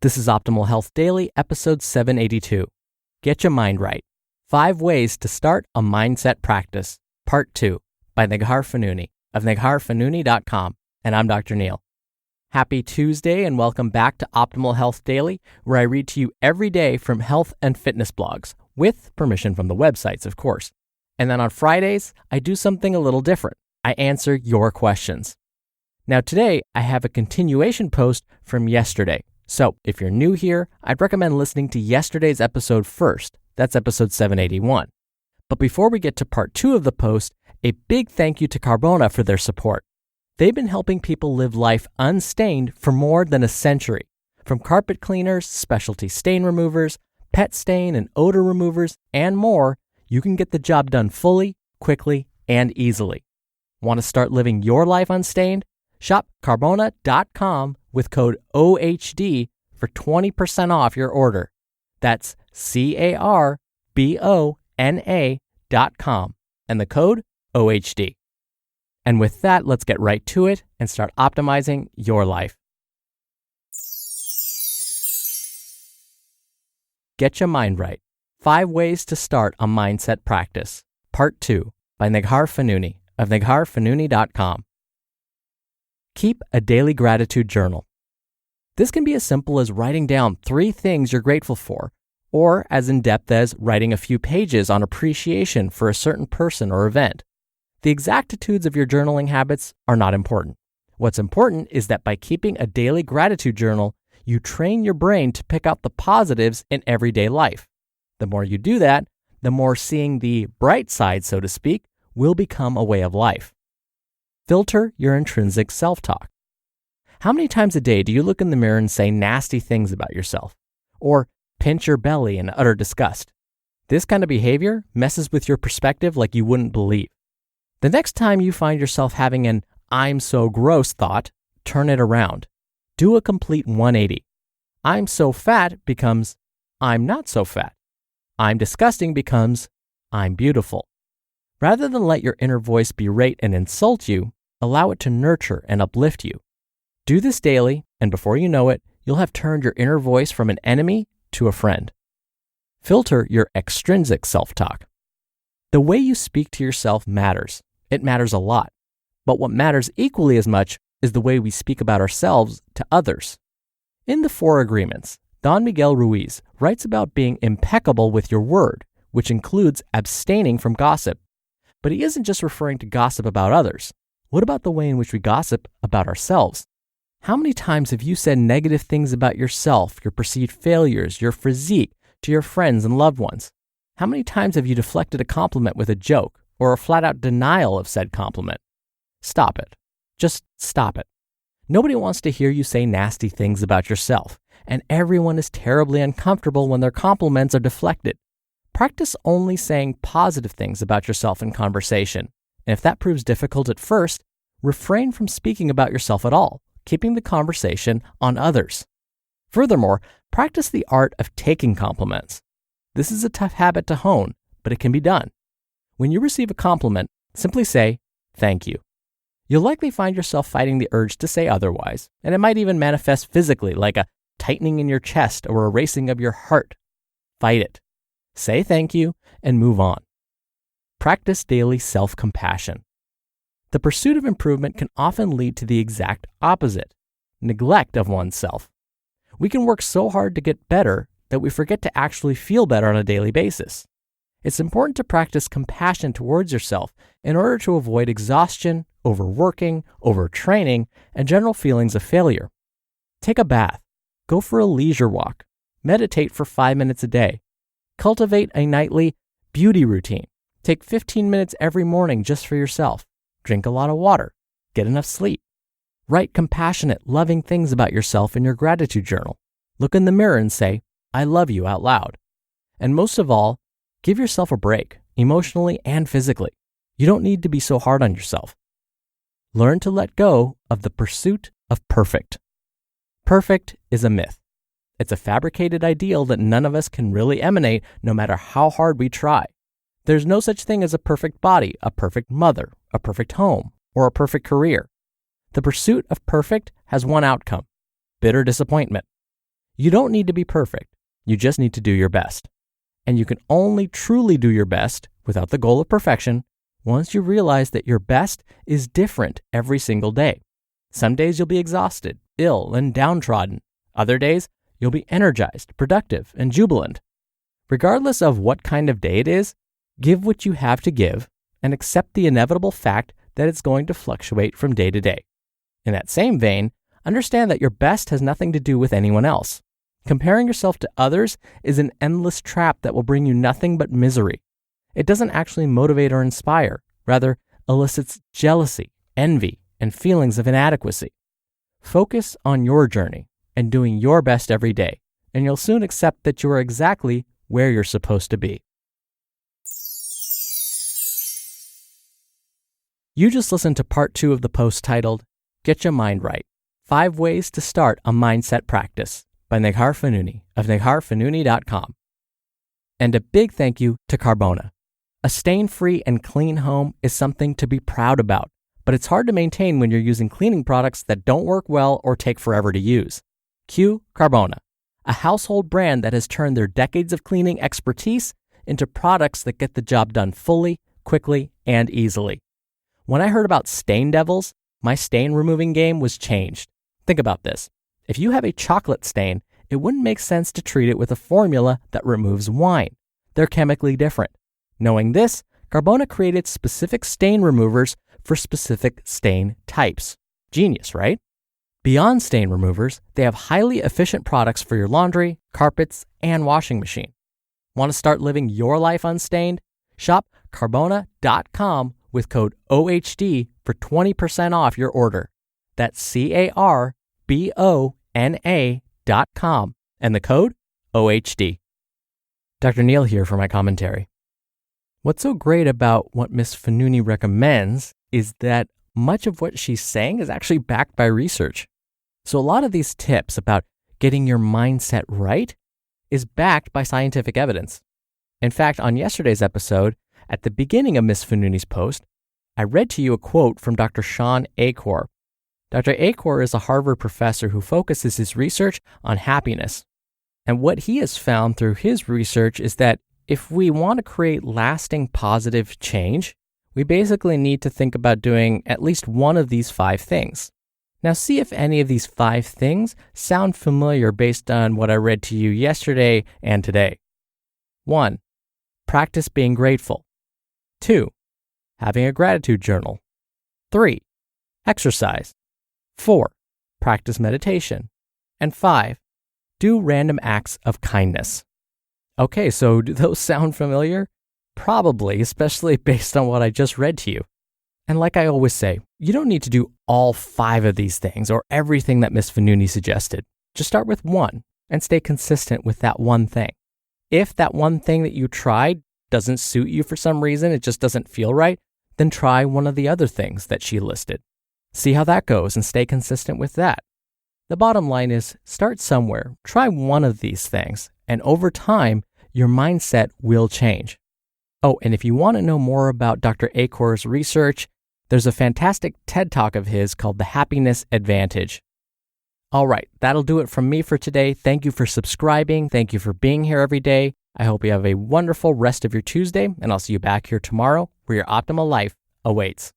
This is Optimal Health Daily, episode 782. Get Your Mind Right. 5 Ways to Start a Mindset Practice, Part 2, by Neghar Fonooni of negharfonooni.com. And I'm Dr. Neil. Happy Tuesday and welcome back to Optimal Health Daily, where I read to you every day from health and fitness blogs, with permission from the websites, of course. And then on Fridays, I do something a little different. I answer your questions. Now today, I have a continuation post from yesterday. So if you're new here, I'd recommend listening to yesterday's episode first. That's episode 781. But before we get to part 2 of the post, a big thank you to Carbona for their support. They've been helping people live life unstained for more than a century. From carpet cleaners, specialty stain removers, pet stain and odor removers, and more, you can get the job done fully, quickly, and easily. Want to start living your life unstained? Shop Carbona.com with code OHD for 20% off your order. That's Carbona.com and the code OHD. And with that, let's get right to it and start optimizing your life. Get Your Mind Right. 5 Ways to Start a Mindset Practice, Part 2, by Neghar Fonooni of negharfonooni.com. Keep a daily gratitude journal. This can be as simple as writing down 3 things you're grateful for, or as in-depth as writing a few pages on appreciation for a certain person or event. The exactitudes of your journaling habits are not important. What's important is that by keeping a daily gratitude journal, you train your brain to pick out the positives in everyday life. The more you do that, the more seeing the bright side, so to speak, will become a way of life. Filter your intrinsic self-talk. How many times a day do you look in the mirror and say nasty things about yourself? Or pinch your belly in utter disgust? This kind of behavior messes with your perspective like you wouldn't believe. The next time you find yourself having an "I'm so gross" thought, turn it around. Do a complete 180. "I'm so fat" becomes "I'm not so fat." "I'm disgusting" becomes "I'm beautiful." Rather than let your inner voice berate and insult you, allow it to nurture and uplift you. Do this daily, and before you know it, you'll have turned your inner voice from an enemy to a friend. Filter your extrinsic self-talk. The way you speak to yourself matters. It matters a lot. But what matters equally as much is the way we speak about ourselves to others. In the 4 Agreements, Don Miguel Ruiz writes about being impeccable with your word, which includes abstaining from gossip. But he isn't just referring to gossip about others. What about the way in which we gossip about ourselves? How many times have you said negative things about yourself, your perceived failures, your physique, to your friends and loved ones? How many times have you deflected a compliment with a joke or a flat-out denial of said compliment? Stop it. Just stop it. Nobody wants to hear you say nasty things about yourself, and everyone is terribly uncomfortable when their compliments are deflected. Practice only saying positive things about yourself in conversation. And if that proves difficult at first, refrain from speaking about yourself at all, keeping the conversation on others. Furthermore, practice the art of taking compliments. This is a tough habit to hone, but it can be done. When you receive a compliment, simply say, "Thank you." You'll likely find yourself fighting the urge to say otherwise, and it might even manifest physically, like a tightening in your chest or a racing of your heart. Fight it. Say thank you and move on. Practice daily self-compassion. The pursuit of improvement can often lead to the exact opposite, neglect of oneself. We can work so hard to get better that we forget to actually feel better on a daily basis. It's important to practice compassion towards yourself in order to avoid exhaustion, overworking, overtraining, and general feelings of failure. Take a bath. Go for a leisure walk. Meditate for 5 minutes a day. Cultivate a nightly beauty routine. Take 15 minutes every morning just for yourself. Drink a lot of water. Get enough sleep. Write compassionate, loving things about yourself in your gratitude journal. Look in the mirror and say, "I love you" out loud. And most of all, give yourself a break, emotionally and physically. You don't need to be so hard on yourself. Learn to let go of the pursuit of perfect. Perfect is a myth. It's a fabricated ideal that none of us can really emanate no matter how hard we try. There's no such thing as a perfect body, a perfect mother, a perfect home, or a perfect career. The pursuit of perfect has one outcome: bitter disappointment. You don't need to be perfect. You just need to do your best. And you can only truly do your best without the goal of perfection once you realize that your best is different every single day. Some days you'll be exhausted, ill, and downtrodden. Other days, you'll be energized, productive, and jubilant. Regardless of what kind of day it is, give what you have to give and accept the inevitable fact that it's going to fluctuate from day to day. In that same vein, understand that your best has nothing to do with anyone else. Comparing yourself to others is an endless trap that will bring you nothing but misery. It doesn't actually motivate or inspire, rather elicits jealousy, envy, and feelings of inadequacy. Focus on your journey and doing your best every day, and you'll soon accept that you are exactly where you're supposed to be. You just listened to part 2 of the post titled, Get Your Mind Right, 5 Ways to Start a Mindset Practice by Neghar Fonooni of negharfonooni.com. And a big thank you to Carbona. A stain-free and clean home is something to be proud about, but it's hard to maintain when you're using cleaning products that don't work well or take forever to use. Cue Carbona, a household brand that has turned their decades of cleaning expertise into products that get the job done fully, quickly, and easily. When I heard about stain devils, my stain removing game was changed. Think about this. If you have a chocolate stain, it wouldn't make sense to treat it with a formula that removes wine. They're chemically different. Knowing this, Carbona created specific stain removers for specific stain types. Genius, right? Beyond stain removers, they have highly efficient products for your laundry, carpets, and washing machine. Want to start living your life unstained? Shop Carbona.com with code OHD for 20% off your order. That's CARBONA.com and the code OHD. Dr. Neil here for my commentary. What's so great about what Ms. Fonooni recommends is that much of what she's saying is actually backed by research. So a lot of these tips about getting your mindset right is backed by scientific evidence. In fact, on yesterday's episode, at the beginning of Ms. Fonooni's post, I read to you a quote from Dr. Sean Achor. Dr. Achor is a Harvard professor who focuses his research on happiness. And what he has found through his research is that if we want to create lasting positive change, we basically need to think about doing at least one of these 5 things. Now see if any of these 5 things sound familiar based on what I read to you yesterday and today. 1. Practice being grateful. 2. Having a gratitude journal. 3. Exercise. 4. Practice meditation. And 5. Do random acts of kindness. Okay, so do those sound familiar? Probably, especially based on what I just read to you. And like I always say, you don't need to do all 5 of these things or everything that Ms. Fonooni suggested. Just start with 1 and stay consistent with that one thing. If that one thing that you tried doesn't suit you for some reason, it just doesn't feel right, then try one of the other things that she listed. See how that goes and stay consistent with that. The bottom line is start somewhere, try one of these things, and over time, your mindset will change. Oh, and if you want to know more about Dr. Achor's research, there's a fantastic TED Talk of his called The Happiness Advantage. All right, that'll do it from me for today. Thank you for subscribing. Thank you for being here every day. I hope you have a wonderful rest of your Tuesday, and I'll see you back here tomorrow where your optimal life awaits.